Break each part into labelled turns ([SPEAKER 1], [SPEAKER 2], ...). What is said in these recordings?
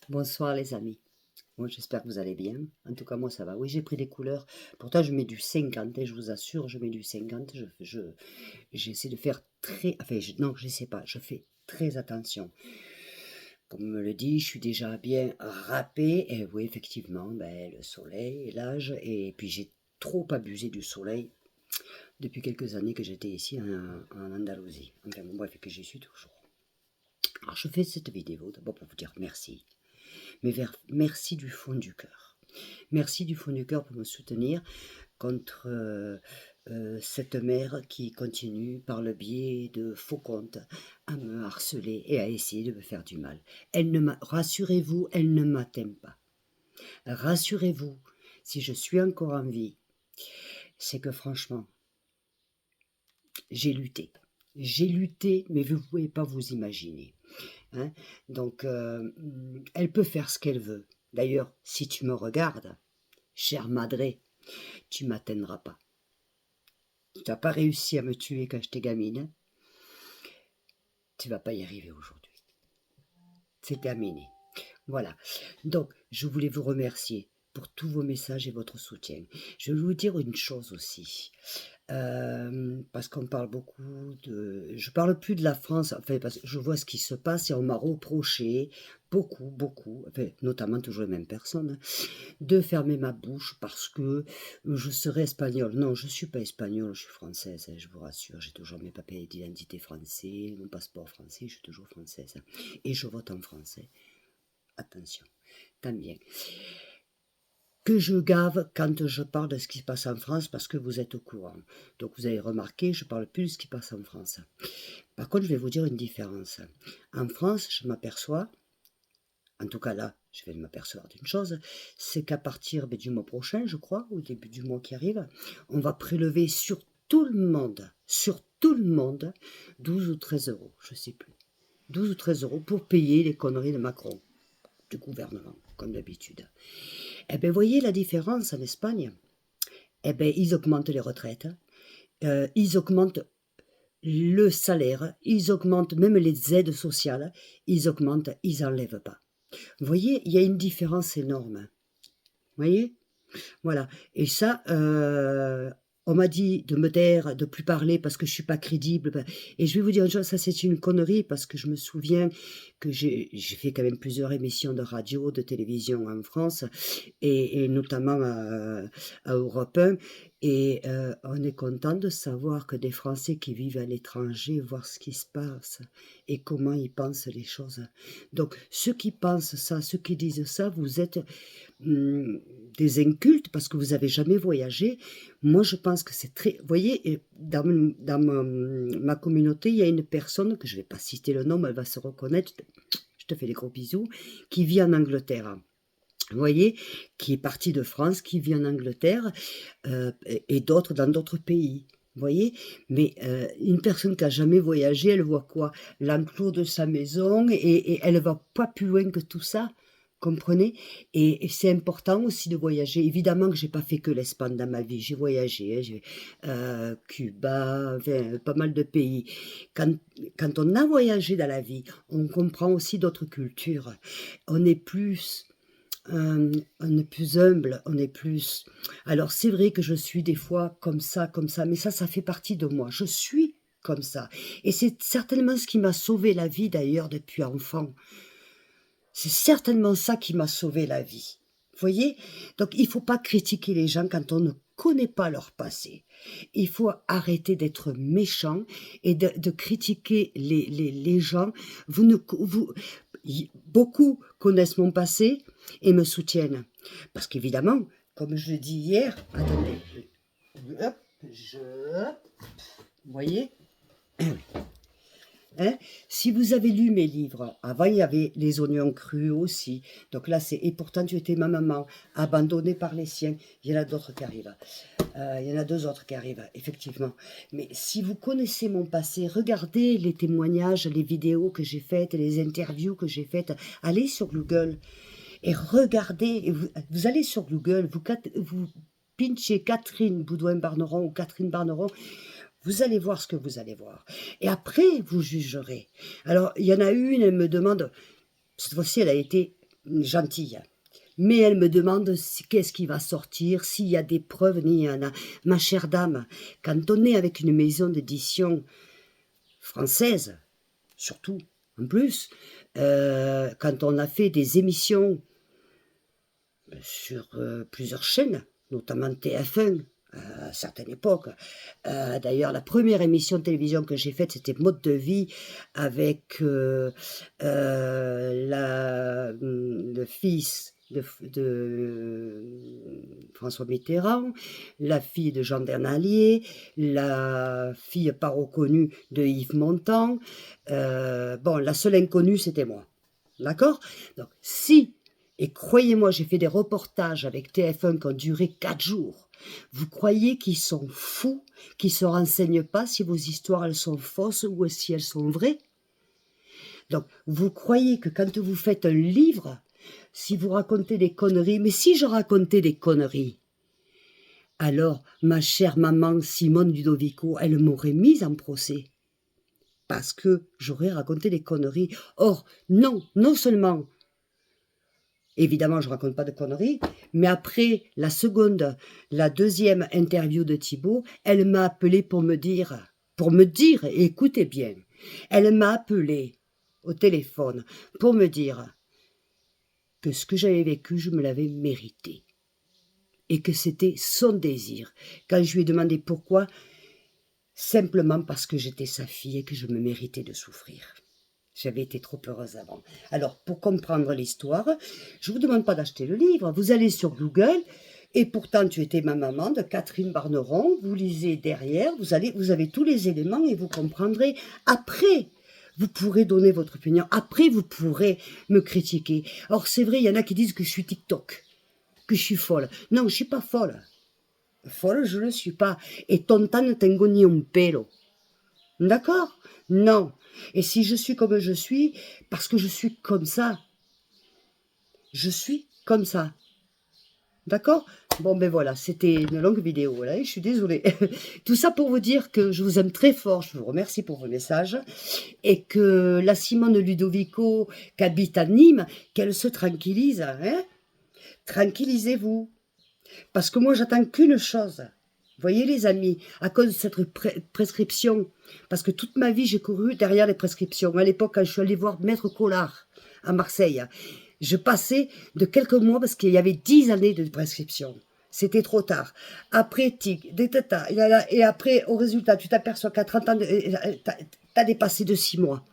[SPEAKER 1] Bonsoir les amis. Moi j'espère que vous allez bien. En tout cas moi ça va. Oui j'ai pris des couleurs. Pourtant je mets du 50 et je vous assure je mets du 50. J'essaie de faire très... Enfin non j'essaie pas. Je fais très attention. Comme on me le dit je suis déjà bien râpé. Et oui effectivement ben, le soleil, l'âge. Et puis j'ai trop abusé du soleil depuis quelques années que j'étais ici en Andalousie. Enfin bon, bref que j'y suis toujours. Alors je fais cette vidéo d'abord pour vous dire merci. Merci du fond du cœur. Merci du fond du cœur pour me soutenir contre cette mère qui continue par le biais de faux comptes à me harceler et à essayer de me faire du mal. Rassurez-vous, elle ne m'atteint pas. Rassurez-vous, si je suis encore en vie, c'est que franchement, j'ai lutté. J'ai lutté, mais vous ne pouvez pas vous imaginer. Hein. Donc, elle peut faire ce qu'elle veut. D'ailleurs, si tu me regardes, chère madré, tu m'atteindras pas. Tu n'as pas réussi à me tuer quand j'étais gamine. Tu vas pas y arriver aujourd'hui. C'est terminé. Voilà. Donc, je voulais vous remercier pour tous vos messages et votre soutien. Je vais vous dire une chose aussi. Parce qu'on parle beaucoup de... Je parle plus de la France, enfin, parce que je vois ce qui se passe et on m'a reproché beaucoup, enfin, notamment toujours les mêmes personnes, de fermer ma bouche parce que je serais espagnole. Non, je ne suis pas espagnole, je suis française, hein, je vous rassure. J'ai toujours mes papiers d'identité français, mon passeport français, je suis toujours française. Et je vote en français. Attention, tant bien. Que je gave quand je parle de ce qui se passe en France parce que vous êtes au courant. Donc vous avez remarqué, je parle plus de ce qui passe en France. Par contre, je vais vous dire une différence. En France, je m'aperçois, en tout cas là, je vais m'apercevoir d'une chose, c'est qu'à partir du mois prochain, je crois, au début du mois qui arrive, on va prélever sur tout le monde, 12 ou 13 euros, je ne sais plus. 12 ou 13 euros pour payer les conneries de Macron, du gouvernement, comme d'habitude. Eh bien, voyez la différence en Espagne. Eh bien, ils augmentent les retraites, ils augmentent le salaire, ils augmentent même les aides sociales, ils augmentent, ils n'enlèvent pas. Vous voyez, il y a une différence énorme. Vous voyez? Voilà. Et ça, on m'a dit de me taire, de plus parler parce que je suis pas crédible. Et je vais vous dire une chose, ça c'est une connerie parce que je me souviens que j'ai fait quand même plusieurs émissions de radio, de télévision en France et notamment à Europe 1. Et on est content de savoir que des Français qui vivent à l'étranger voient ce qui se passe et comment ils pensent les choses. Donc ceux qui pensent ça, ceux qui disent ça, vous êtes hum, des incultes parce que vous n'avez jamais voyagé. Moi, je pense que c'est très... Vous voyez, dans ma communauté, il y a une personne, que je ne vais pas citer le nom, mais elle va se reconnaître, je te fais des gros bisous, qui vit en Angleterre. Vous voyez, qui est partie de France, qui vit en Angleterre, et d'autres dans d'autres pays. Vous voyez, mais une personne qui a jamais voyagé, elle voit quoi? L'enclos de sa maison et elle va pas plus loin que tout ça. Comprenez? Et c'est important aussi de voyager. Évidemment que j'ai pas fait que l'Espagne dans ma vie. J'ai voyagé, hein, Cuba, enfin, pas mal de pays. Quand, quand on a voyagé dans la vie, on comprend aussi d'autres cultures. On est plus on est plus humble, on est plus... Alors c'est vrai que je suis des fois comme ça, mais ça fait partie de moi. Je suis comme ça. Et c'est certainement ce qui m'a sauvé la vie d'ailleurs depuis enfant. C'est certainement ça qui m'a sauvé la vie. Vous voyez? Donc il ne faut pas critiquer les gens quand on ne connaît pas leur passé. Il faut arrêter d'être méchant et de critiquer les gens. Vous ne, vous, Beaucoup connaissent mon passé et me soutiennent. Parce qu'évidemment, comme je l'ai dit hier, attendez, hop, vous voyez, hein, si vous avez lu mes livres, avant il y avait les oignons crus aussi, donc là c'est et pourtant tu étais ma maman, abandonnée par les siens, il y en a d'autres qui arrivent, il y en a deux autres qui arrivent, effectivement. Mais si vous connaissez mon passé, regardez les témoignages, les vidéos que j'ai faites, les interviews que j'ai faites, allez sur Google et regardez, et vous allez sur Google, vous pinchez Catherine Boudouin-Barneron ou Catherine Barneron, vous allez voir ce que vous allez voir. Et après, vous jugerez. Alors, il y en a une, elle me demande, cette fois-ci, elle a été gentille. Mais elle me demande qu'est-ce qui va sortir, s'il y a des preuves, ni en a. Ma chère dame, quand on est avec une maison d'édition française, surtout, en plus, quand on a fait des émissions sur plusieurs chaînes, notamment TF1, à certaines époques. D'ailleurs, la première émission de télévision que j'ai faite, c'était Mode de vie avec le fils de François Mitterrand, la fille de Jean Dernalier, la fille pas reconnue de Yves Montand. Bon, la seule inconnue, c'était moi. D'accord? Donc, si, et croyez-moi, j'ai fait des reportages avec TF1 qui ont duré 4 jours. Vous croyez qu'ils sont fous, qu'ils ne se renseignent pas si vos histoires elles sont fausses ou si elles sont vraies? Donc, vous croyez que quand vous faites un livre, si vous racontez des conneries, mais si je racontais des conneries, alors ma chère maman Simone Ludovico, elle m'aurait mise en procès. Parce que j'aurais raconté des conneries. Or, non, non seulement, évidemment, je ne raconte pas de conneries, mais après la deuxième interview de Thibault, elle m'a appelé pour me dire, écoutez bien, elle m'a appelé au téléphone pour me dire que ce que j'avais vécu, je me l'avais mérité. Et que c'était son désir. Quand je lui ai demandé pourquoi, simplement parce que j'étais sa fille et que je me méritais de souffrir. J'avais été trop heureuse avant. Alors, pour comprendre l'histoire, je ne vous demande pas d'acheter le livre. Vous allez sur Google, et pourtant tu étais ma maman, de Catherine Barneron. Vous lisez derrière, vous avez tous les éléments et vous comprendrez. Après, vous pourrez donner votre opinion. Après, vous pourrez me critiquer. Or, c'est vrai, il y en a qui disent que je suis TikTok, que je suis folle. Non, je ne suis pas folle. Folle, je ne le suis pas. Et tonta ne tengo ni un pelo. D'accord? Non. Et si je suis comme je suis, parce que je suis comme ça. Je suis comme ça. D'accord? Bon, ben voilà, c'était une longue vidéo, voilà, et je suis désolée. Tout ça pour vous dire que je vous aime très fort, je vous remercie pour vos messages, et que la Simone Ludovico, qui habite à Nîmes, qu'elle se tranquillise, hein? Tranquillisez-vous. Parce que moi, j'attends qu'une chose. Voyez les amis, à cause de cette prescription, parce que toute ma vie, j'ai couru derrière les prescriptions. À l'époque, quand je suis allée voir Maître Collard à Marseille, je passais de quelques mois parce qu'il y avait 10 années de prescription. C'était trop tard. Après, tic, des tatas, et après, au résultat, tu t'aperçois qu'à 30 ans, t'as dépassé de 6 mois.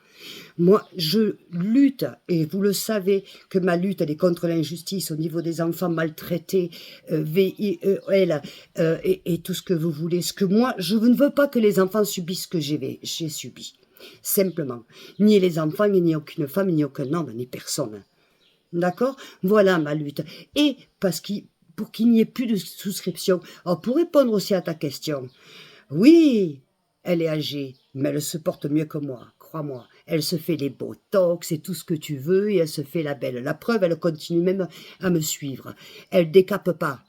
[SPEAKER 1] Moi, je lutte, et vous le savez, que ma lutte, elle est contre l'injustice au niveau des enfants maltraités, VIEL, et tout ce que vous voulez. Ce que moi, je ne veux pas que les enfants subissent ce que j'ai subi. Simplement. Ni les enfants, ni aucune femme, ni aucun homme, ni personne. D'accord? Voilà ma lutte. Et pour qu'il n'y ait plus de souscription. Alors, pour répondre aussi à ta question, oui, elle est âgée, mais elle se porte mieux que moi, crois-moi. Elle se fait les botox et tout ce que tu veux, et elle se fait la belle. La preuve, elle continue même à me suivre. Elle décape pas.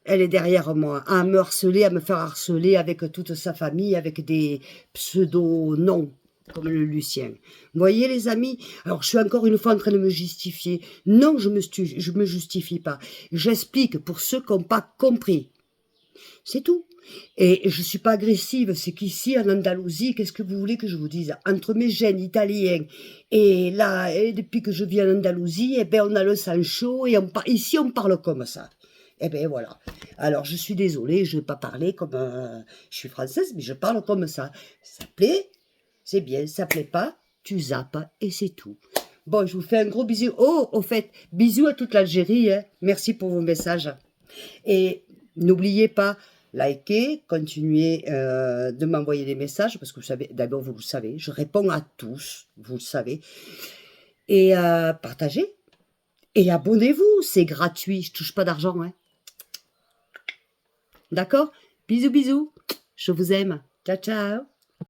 [SPEAKER 1] Elle est derrière moi, à me harceler, à me faire harceler avec toute sa famille, avec des pseudo-noms, comme le Lucien. Vous voyez les amis? Alors je suis encore une fois en train de me justifier. Non, je me justifie pas. J'explique pour ceux qui n'ont pas compris. C'est tout. Et je ne suis pas agressive, c'est qu'ici en Andalousie, qu'est-ce que vous voulez que je vous dise? Entre mes gènes italiens et là, et depuis que je vis en Andalousie, eh ben on a le sang chaud et ici on parle comme ça. Eh bien voilà. Alors je suis désolée, je ne vais pas parler comme je suis française, mais je parle comme ça. Ça plaît, c'est bien. Ça plaît pas, tu zappes et c'est tout. Bon, je vous fais un gros bisou. Oh, au fait, bisous à toute l'Algérie. Hein. Merci pour vos messages. Et n'oubliez pas, likez, continuez de m'envoyer des messages, parce que vous savez, d'abord vous le savez, je réponds à tous, vous le savez. Et partagez. Et abonnez-vous, c'est gratuit, je touche pas d'argent. Hein. D'accord? Bisous, bisous. Je vous aime. Ciao, ciao.